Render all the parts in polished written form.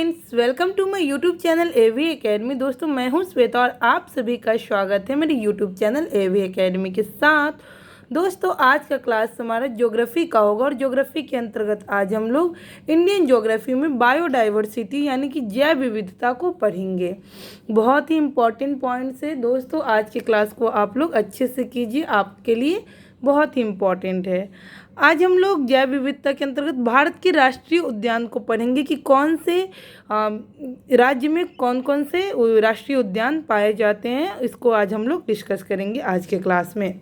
Friends, welcome to my YouTube channel AV academy. दोस्तों, मैं हूं श्वेता और आप सभी का स्वागत है मेरे यूट्यूब चैनल एवी एकेडमी के साथ। दोस्तों, आज का क्लास हमारा ज्योग्राफी का होगा और ज्योग्राफी के अंतर्गत आज हम लोग इंडियन ज्योग्राफी में बायोडाइवर्सिटी यानी कि जैव विविधता को पढ़ेंगे। बहुत ही इम्पॉर्टेंट पॉइंट्स है दोस्तों, आज की क्लास को आप लोग अच्छे से कीजिए, आपके लिए बहुत ही इम्पॉर्टेंट है। आज हम लोग जैव विविधता के अंतर्गत भारत के राष्ट्रीय उद्यान को पढ़ेंगे कि कौन से राज्य में कौन कौन से राष्ट्रीय उद्यान पाए जाते हैं। इसको आज हम लोग डिस्कस करेंगे आज के क्लास में।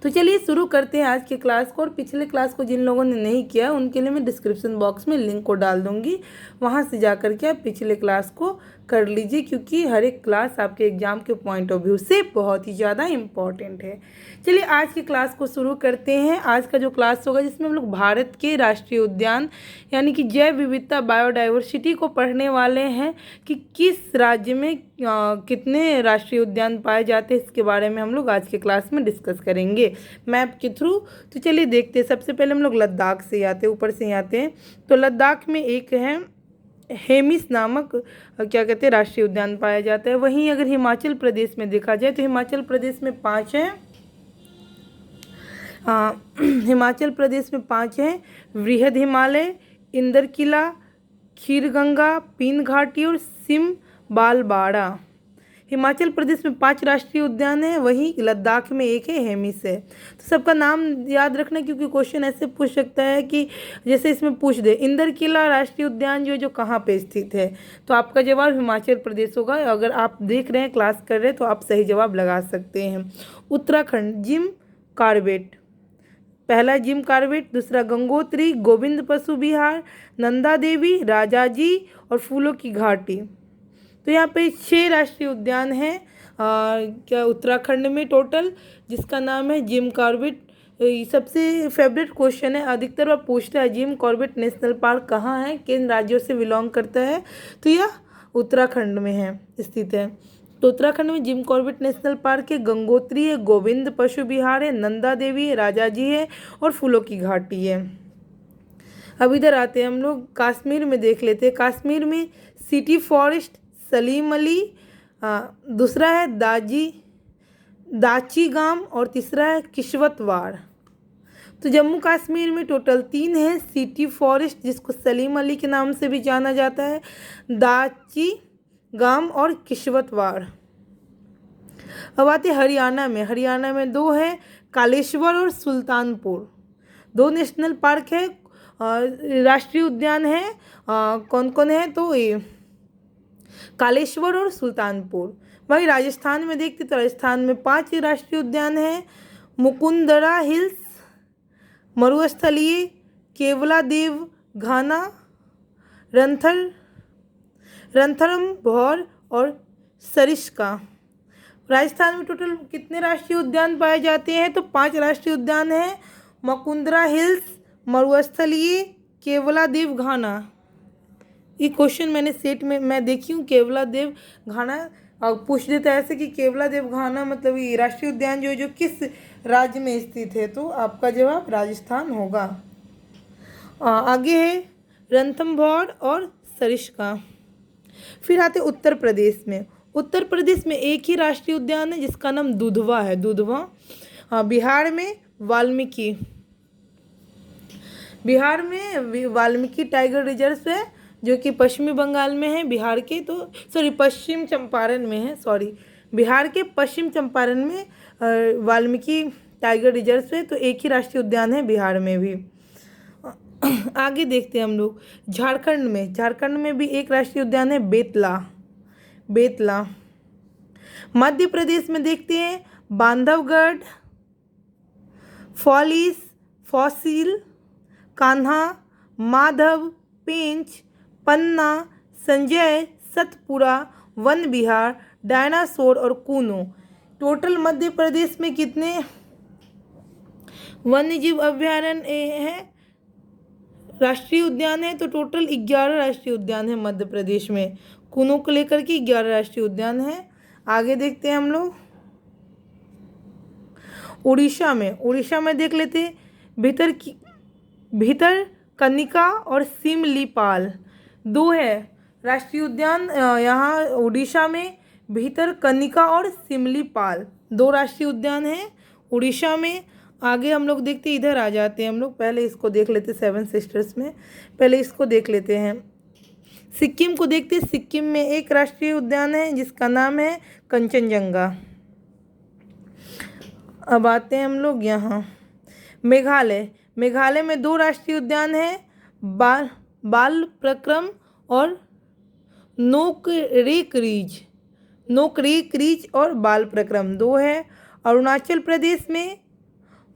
तो चलिए शुरू करते हैं आज के क्लास को। और पिछले क्लास को जिन लोगों ने नहीं किया उनके लिए मैं डिस्क्रिप्शन बॉक्स में लिंक को डाल दूंगी, वहां से जा कर के आप पिछले क्लास को कर लीजिए, क्योंकि हर एक क्लास आपके एग्जाम के पॉइंट ऑफ व्यू से बहुत ही ज़्यादा इम्पॉर्टेंट है। चलिए आज की क्लास को शुरू करते हैं। आज का जो क्लास होगा जिसमें हम लोग भारत के राष्ट्रीय उद्यान यानी कि जैव विविधता बायोडाइवर्सिटी को पढ़ने वाले हैं कि किस राज्य में कितने राष्ट्रीय उद्यान पाए जाते हैं, इसके बारे में हम लोग आज के क्लास में डिस्कस करेंगे मैप के थ्रू। तो चलिए देखते हैं। सबसे पहले हम लोग लद्दाख से आते हैं, ऊपर से आते हैं। तो लद्दाख में एक है हेमिस नामक क्या कहते हैं राष्ट्रीय उद्यान पाया जाता है। वहीं अगर हिमाचल प्रदेश में देखा जाए तो हिमाचल प्रदेश में 5 हैं। हिमाचल प्रदेश में 5 हैं: वृहद हिमालय, इंदर किला, खीरगंगा, पीन घाटी और सिम बालबाड़ा। हिमाचल प्रदेश में 5 राष्ट्रीय उद्यान है, वहीं लद्दाख में एक है, हेमिस है। तो सबका नाम याद रखना, क्योंकि क्वेश्चन ऐसे पूछ सकता है कि जैसे इसमें पूछ दे इंदर किला राष्ट्रीय उद्यान जो कहाँ पे स्थित है, तो आपका जवाब हिमाचल प्रदेश होगा। अगर आप देख रहे हैं, क्लास कर रहे हैं, तो आप सही जवाब लगा सकते हैं। उत्तराखंड, जिम कॉर्बेट, पहला जिम कॉर्बेट, दूसरा गंगोत्री, गोविंद पशु विहार, नंदा देवी, राजाजी और फूलों की घाटी। तो यहाँ पे 6 राष्ट्रीय उद्यान हैं क्या उत्तराखंड में टोटल, जिसका नाम है जिम कॉर्बेट। सबसे फेवरेट क्वेश्चन है, अधिकतर बार पूछता है जिम कॉर्बेट नेशनल पार्क कहाँ है, किन राज्यों से बिलोंग करता है, तो यह उत्तराखंड में है स्थित है। तो उत्तराखंड में जिम कॉर्बेट नेशनल पार्क है, गंगोत्री है, गोविंद पशु विहार है, नंदा देवी है, राजाजी है और फूलों की घाटी है। अब इधर आते हैं हम लोग, कश्मीर में देख लेते हैं। कश्मीर में सिटी फॉरेस्ट, सलीम अली, दूसरा है दाची गाम और तीसरा है किश्तवाड़। तो जम्मू कश्मीर में टोटल 3 है: सिटी फॉरेस्ट जिसको सलीम अली के नाम से भी जाना जाता है, दाची गाम और किश्तवाड़। अब आते हरियाणा में। हरियाणा में 2 है, कालेश्वर और सुल्तानपुर। 2 नेशनल पार्क है, राष्ट्रीय उद्यान है। कौन कौन है, तो ये कालेश्वर और सुल्तानपुर। वहीं राजस्थान में देखते तो राजस्थान में 5 राष्ट्रीय उद्यान हैं: मुकुंदरा हिल्स, मरुस्थलीय, केवला देव घाना, रणथंभौर और सरिस्का। राजस्थान में टोटल कितने राष्ट्रीय उद्यान पाए जाते हैं, तो 5 राष्ट्रीय उद्यान हैं: मुकुंदरा हिल्स, मरुस्थलीय, केवला देव घाना। ये क्वेश्चन मैंने सेट में मैं देखी हूँ, केवला देव घाना पूछ देता है ऐसे कि केवला देव घाना मतलब ये राष्ट्रीय उद्यान जो किस राज्य में स्थित है, तो आपका जवाब राजस्थान होगा। आगे है रणथंभौर और सरिस्का। फिर आते उत्तर प्रदेश में। उत्तर प्रदेश में एक ही राष्ट्रीय उद्यान है जिसका नाम दुधवा है, दुधवा। बिहार में वाल्मीकि, बिहार में वाल्मीकि टाइगर रिजर्व है जो कि पश्चिमी बंगाल में है, बिहार के तो पश्चिम चंपारण में है, बिहार के पश्चिम चंपारण में वाल्मीकि टाइगर रिजर्व है। तो एक ही राष्ट्रीय उद्यान है बिहार में भी। आगे देखते हैं हम लोग झारखंड में। झारखंड में भी एक राष्ट्रीय उद्यान है, बेतला। मध्य प्रदेश में देखते हैं बांधवगढ़, फॉसिल, कान्हा, माधव, पेंच, पन्ना, संजय, सतपुरा, वन विहार, डायनासोर और कूनो। टोटल मध्य प्रदेश में कितने वन्यजीव अभ्यारण्य हैं, राष्ट्रीय उद्यान है, तो टोटल 11 राष्ट्रीय उद्यान है मध्य प्रदेश में। कूनो को लेकर के 11 राष्ट्रीय उद्यान है। आगे देखते हैं हम लोग उड़ीसा में देख लेते हैं भीतर कनिका और सिमलीपाल। दो है राष्ट्रीय उद्यान यहाँ उड़ीसा में, भितरकनिका और सिमलीपाल, दो राष्ट्रीय उद्यान हैं उड़ीसा में। आगे हम लोग देखते इधर आ जाते हैं, हम लोग पहले इसको देख लेते सेवन सिस्टर्स में, पहले इसको देख लेते हैं। सिक्किम को देखते, सिक्किम में एक राष्ट्रीय उद्यान है जिसका नाम है कंचनजंगा। अब आते हैं हम लोग यहाँ मेघालय। मेघालय में दो राष्ट्रीय उद्यान हैं, बालप्रक्रम और नोकरेक रिज और बालप्रक्रम दो है। अरुणाचल प्रदेश में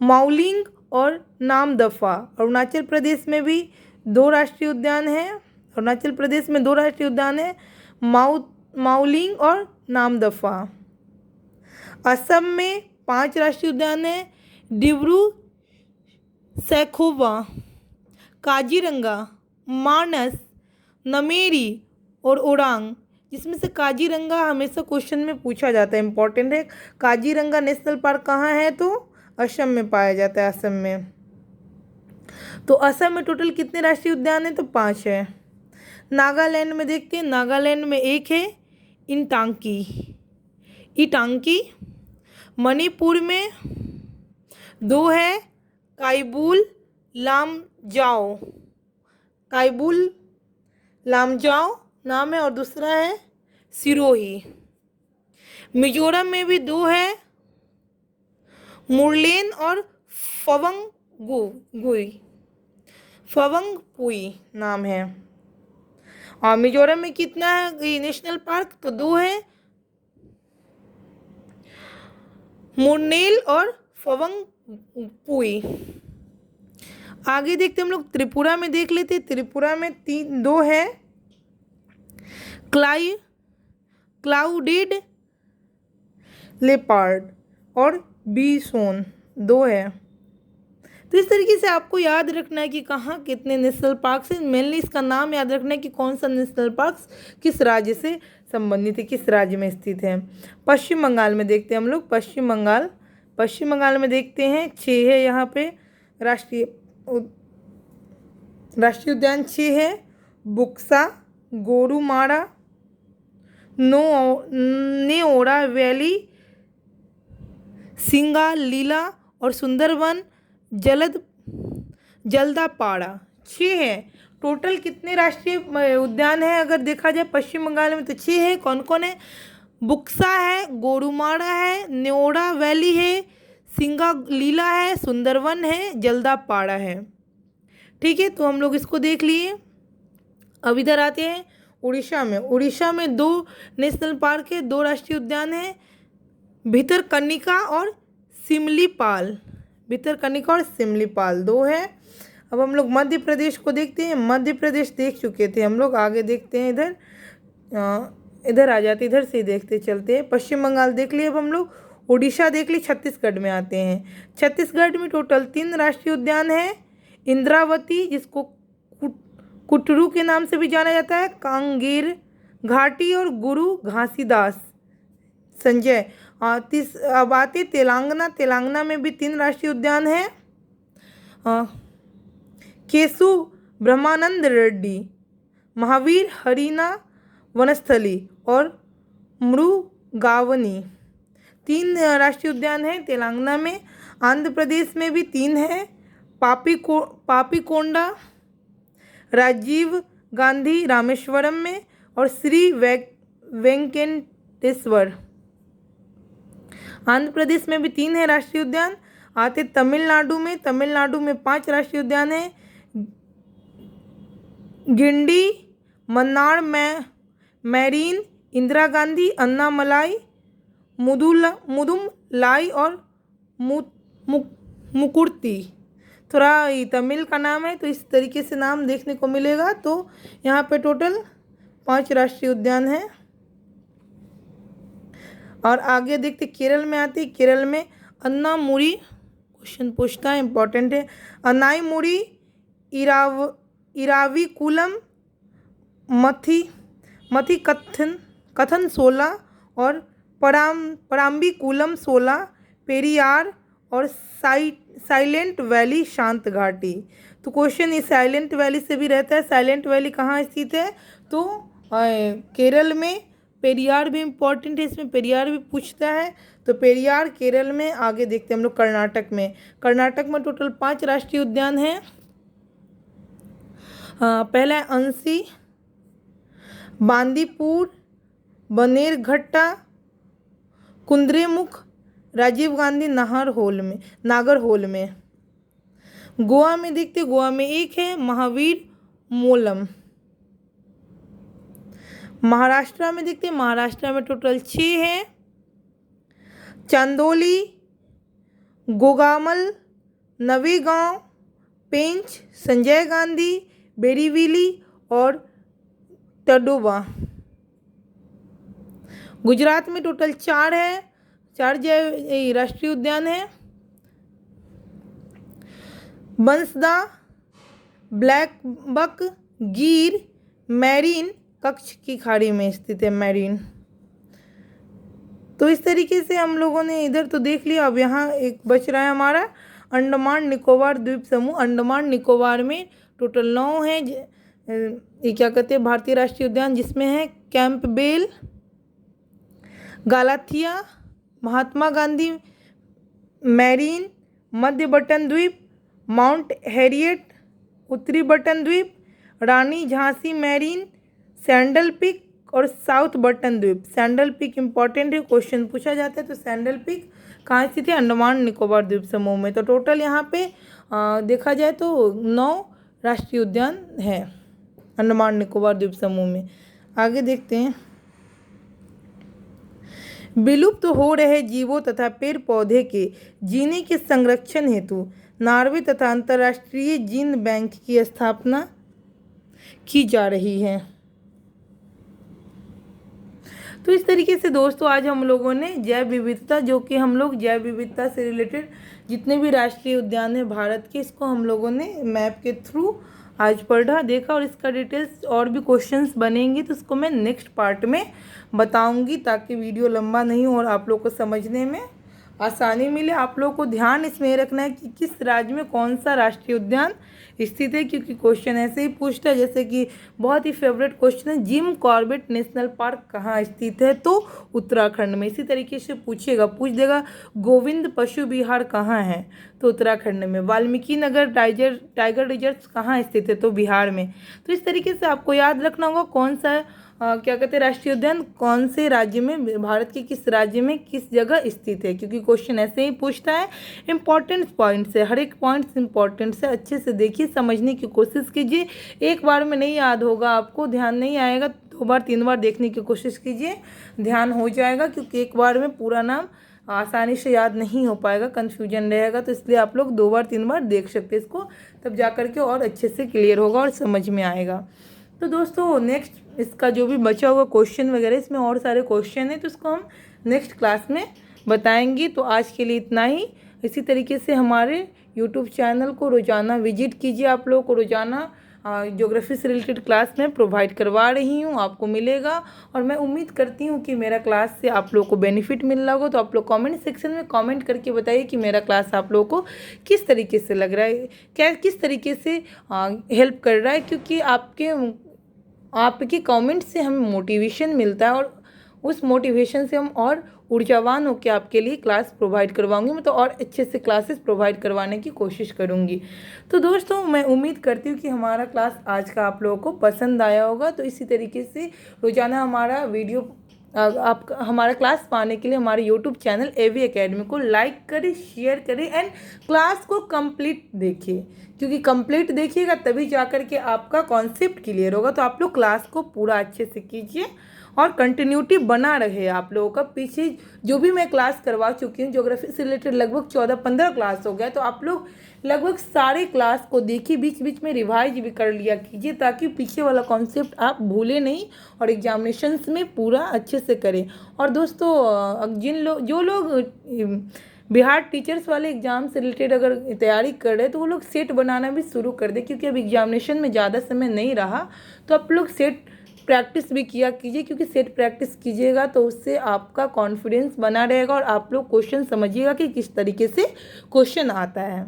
माउलिंग और नामदफा, अरुणाचल प्रदेश में भी दो राष्ट्रीय उद्यान हैं, अरुणाचल प्रदेश में दो राष्ट्रीय उद्यान हैं, माउलिंग और नामदफा। असम में 5 राष्ट्रीय उद्यान हैं, डिब्रू सैखोवा, काजीरंगा, मानस, नमेरी और ओरांग, जिसमें से काजीरंगा हमेशा क्वेश्चन में पूछा जाता है, इम्पॉर्टेंट है। काजीरंगा नेशनल पार्क कहाँ है? तो असम में पाया जाता है, असम में। तो असम में टोटल कितने राष्ट्रीय उद्यान हैं? तो 5 है। नागालैंड में देखते हैं, नागालैंड में एक है इटांकी। मणिपुर में 2 है, काइबुल लामजाओ नाम है, और दूसरा है सिरोही। मिजोरम में भी 2 है, मुरलेन और फवंगपुई नाम है। और मिजोरम में कितना है नेशनल पार्क? तो 2 है, मुरनेल और फवंगपुई। आगे देखते हम लोग त्रिपुरा में देख लेते, त्रिपुरा में 2 है, क्लाउडेड लेपर्ड और बीसोन 2 है। तो इस तरीके से आपको याद रखना है कि कहाँ कितने नेशनल पार्क हैं। मेनली इसका नाम याद रखना है कि कौन सा नेशनल पार्क किस राज्य से संबंधित है, किस राज्य में स्थित है। पश्चिम बंगाल में देखते हैं हम लोग, पश्चिम बंगाल में देखते हैं 6 है यहाँ पे राष्ट्रीय उद्यान 6 है, बुक्सा, गोरुमारा, नेओरा वैली, सिंगालीला और सुंदरवन, जल्दापाड़ा 6 है। टोटल कितने राष्ट्रीय उद्यान है अगर देखा जाए पश्चिम बंगाल में? तो 6 है। कौन कौन है? बुक्सा है, गोरुमारा है, नेओरा वैली है, सिंगालीला है, सुंदरवन है, जल्दापाड़ा है। ठीक है, तो हम लोग इसको देख लिए। अब इधर आते हैं उड़ीसा में 2 नेशनल पार्क है, 2 राष्ट्रीय उद्यान है, भितरकनिका और सिमलीपाल, 2 है। अब हम लोग मध्य प्रदेश को देखते हैं, मध्य प्रदेश देख चुके थे हम लोग, आगे देखते हैं इधर आ जाते, इधर से ही देखते चलते हैं। पश्चिम बंगाल देख लिए, अब हम लोग उड़ीसा देख लिए, छत्तीसगढ़ में आते हैं। छत्तीसगढ़ में टोटल 3 राष्ट्रीय उद्यान है, इंद्रावती जिसको कुटरू के नाम से भी जाना जाता है, कांगेर घाटी और गुरु घासीदास संजय। अब आते तेलंगाना में भी 3 राष्ट्रीय उद्यान हैं, केसु ब्रह्मानंद रेड्डी, महावीर हरिना वनस्थली और मृगावनी 3 राष्ट्रीय उद्यान हैं तेलंगाना में। आंध्र प्रदेश में भी 3 हैं, पापीकोंडा, राजीव गांधी रामेश्वरम में और श्री वेंकटेश्वर। आंध्र प्रदेश में भी 3 है राष्ट्रीय उद्यान। आते तमिलनाडु में 5 राष्ट्रीय उद्यान हैं, गिंडी, मन्नार, मैरीन, इंदिरा गांधी, अन्नामलाई, मुदुमलाई और मुकुर्ती। थोड़ा तमिल का नाम है तो इस तरीके से नाम देखने को मिलेगा। तो यहाँ पे टोटल 5 राष्ट्रीय उद्यान हैं। और आगे देखते केरल में आते, केरल में अन्नामुरी क्वेश्चन पूछता है, इम्पोर्टेंट है, अन्नामुरी, इराविकुलम, मथी कथन 16 और पराम्बिकुलम 16, पेरियार और साइलेंट वैली शांत घाटी। तो क्वेश्चन ये साइलेंट वैली से भी रहता है। साइलेंट वैली कहाँ स्थित है? तो केरल में। पेरियार भी इम्पोर्टेंट है, इसमें पेरियार भी पूछता है। तो पेरियार केरल में। आगे देखते हैं हम लोग कर्नाटक में। कर्नाटक में टोटल 5 राष्ट्रीय उद्यान हैं। पहला है अंसी, बांदीपुर, बनेरघट्टा, कुद्रेमुख, राजीव गांधी नागरहोल में। गोवा में देखते, गोवा में एक है महावीर मोलम। महाराष्ट्र में देखते हैं, महाराष्ट्र में टोटल 6 हैं। चांदोली, गोगामल, नवेगांव, पेंच, संजय गांधी, बेरीविली और तडोबा। गुजरात में टोटल 4 है, 4 राष्ट्रीय उद्यान है। बंसदा, ब्लैक बक, गिर, मैरीन, कच्छ की खाड़ी में स्थित है मैरीन। तो इस तरीके से हम लोगों ने इधर तो देख लिया। अब यहाँ एक बच रहा है हमारा अंडमान निकोबार द्वीप समूह। अंडमान निकोबार में टोटल 9 है। ये क्या कहते हैं, भारतीय राष्ट्रीय उद्यान, जिसमें है कैंपबेल, गालाथिया, महात्मा गांधी मैरीन, मध्य बटन द्वीप, माउंट हैरियट उत्तरी बटन द्वीप, रानी झांसी मैरीन, सैंडल पिक और साउथ बटन द्वीप। सैंडल पिक इम्पॉर्टेंट है, क्वेश्चन पूछा जाता है। तो सैंडल पिक कहाँ स्थित है? अंडमान निकोबार द्वीप समूह में। तो टोटल यहाँ पे देखा जाए तो 9 राष्ट्रीय उद्यान है अंडमान निकोबार द्वीप समूह में। आगे देखते हैं। विलुप्त हो रहे जीवों तथा पेड़ पौधे के जीने के संरक्षण हेतु नॉर्वे तथा अंतर्राष्ट्रीय जीन बैंक की स्थापना की जा रही है। तो इस तरीके से दोस्तों आज हम लोगों ने जैव विविधता, जो कि हम लोग जैव विविधता से रिलेटेड जितने भी राष्ट्रीय उद्यान है भारत के, इसको हम लोगों ने मैप के थ्रू आज पढ़ा, देखा। और इसका डिटेल्स और भी क्वेश्चंस बनेंगे तो उसको मैं नेक्स्ट पार्ट में बताऊंगी, ताकि वीडियो लंबा नहीं हो और आप लोग को समझने में आसानी मिले। आप लोगों को ध्यान इसमें रखना है कि किस राज्य में कौन सा राष्ट्रीय उद्यान स्थित है, क्योंकि क्वेश्चन ऐसे ही पूछता है। जैसे कि बहुत ही फेवरेट क्वेश्चन है, जिम कॉर्बेट नेशनल पार्क कहाँ स्थित है? तो उत्तराखंड में। इसी तरीके से पूछ देगा गोविंद पशु विहार कहाँ है? तो उत्तराखंड में। वाल्मीकि नगर टाइगर रिजर्व कहाँ स्थित है? तो बिहार में। तो इस तरीके से आपको याद रखना होगा कौन सा क्या कहते हैं राष्ट्रीय उद्यान कौन से राज्य में, भारत के किस राज्य में किस जगह स्थित है, क्योंकि क्वेश्चन ऐसे ही पूछता है। इंपॉर्टेंट पॉइंट्स है, हर एक पॉइंट्स इंपॉर्टेंट है। अच्छे से देखिए, समझने की कोशिश कीजिए। एक बार में नहीं याद होगा, आपको ध्यान नहीं आएगा, 2 बार 3 बार देखने की कोशिश कीजिए, ध्यान हो जाएगा। क्योंकि एक बार में पूरा नाम आसानी से याद नहीं हो पाएगा, कन्फ्यूजन रहेगा। तो इसलिए आप लोग 2 बार 3 बार देख सकते हैं इसको, तब जा करके और अच्छे से क्लियर होगा और समझ में आएगा। तो दोस्तों नेक्स्ट इसका जो भी बचा हुआ क्वेश्चन वगैरह, इसमें और सारे क्वेश्चन हैं, तो इसको हम नेक्स्ट क्लास में बताएंगे। तो आज के लिए इतना ही। इसी तरीके से हमारे यूट्यूब चैनल को रोज़ाना विजिट कीजिए। आप लोगों को रोज़ाना ज्योग्राफी से रिलेटेड क्लास में प्रोवाइड करवा रही हूँ, आपको मिलेगा। और मैं उम्मीद करती हूँ कि मेरा क्लास से आप लोगों को बेनिफिट मिल रहा होगा। तो आप लोग कमेंट सेक्शन में कमेंट करके बताइए कि मेरा क्लास आप लोगों को किस तरीके से लग रहा है, किस तरीके से हेल्प कर रहा है। क्योंकि आपके कमेंट से हमें मोटिवेशन मिलता है, और उस मोटिवेशन से हम और ऊर्जावान होकर आपके लिए क्लास प्रोवाइड करवाऊंगी। मैं तो और अच्छे से क्लासेस प्रोवाइड करवाने की कोशिश करूंगी। तो दोस्तों मैं उम्मीद करती हूँ कि हमारा क्लास आज का आप लोगों को पसंद आया होगा। तो इसी तरीके से रोज़ाना हमारा हमारा क्लास पाने के लिए हमारे यूट्यूब चैनल AV एकेडमी को लाइक करें, शेयर करें एंड क्लास को कंप्लीट देखिए, क्योंकि कंप्लीट देखिएगा तभी जाकर के आपका कॉन्सेप्ट क्लियर होगा। तो आप लोग क्लास को पूरा अच्छे से कीजिए और कंटिन्यूटी बना रहे। आप लोगों का पीछे जो भी मैं क्लास करवा चुकी हूँ ज्योग्राफी से रिलेटेड लगभग 14-15 क्लास हो गया, तो आप लोग लगभग सारे क्लास को देखिए, बीच बीच में रिवाइज भी कर लिया कीजिए, ताकि पीछे वाला कॉन्सेप्ट आप भूले नहीं और एग्जामिनेशंस में पूरा अच्छे से करें। और दोस्तों जो लोग बिहार टीचर्स वाले एग्ज़ाम से रिलेटेड अगर तैयारी कर रहे हैं तो वो लोग सेट बनाना भी शुरू कर दें, क्योंकि अब एग्जामिनेशन में ज़्यादा समय नहीं रहा। तो आप लोग सेट प्रैक्टिस भी किया कीजिए, क्योंकि सेट प्रैक्टिस कीजिएगा तो उससे आपका कॉन्फिडेंस बना रहेगा और आप लोग क्वेश्चन समझिएगा कि किस तरीके से क्वेश्चन आता है।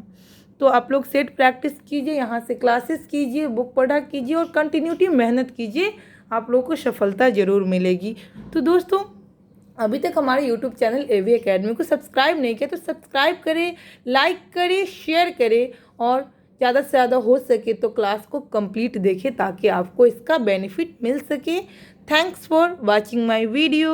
तो आप लोग सेट प्रैक्टिस कीजिए, यहाँ से क्लासेस कीजिए, बुक पढ़ा कीजिए और कंटिन्यूटी मेहनत कीजिए, आप लोगों को सफलता ज़रूर मिलेगी। तो दोस्तों, अभी तक हमारे यूट्यूब चैनल एवी एकेडमी को सब्सक्राइब नहीं किया तो सब्सक्राइब करें, लाइक करें, शेयर करें और ज़्यादा से ज़्यादा हो सके तो क्लास को कंप्लीट देखें ताकि आपको इसका बेनिफिट मिल सके। Thanks for watching my video.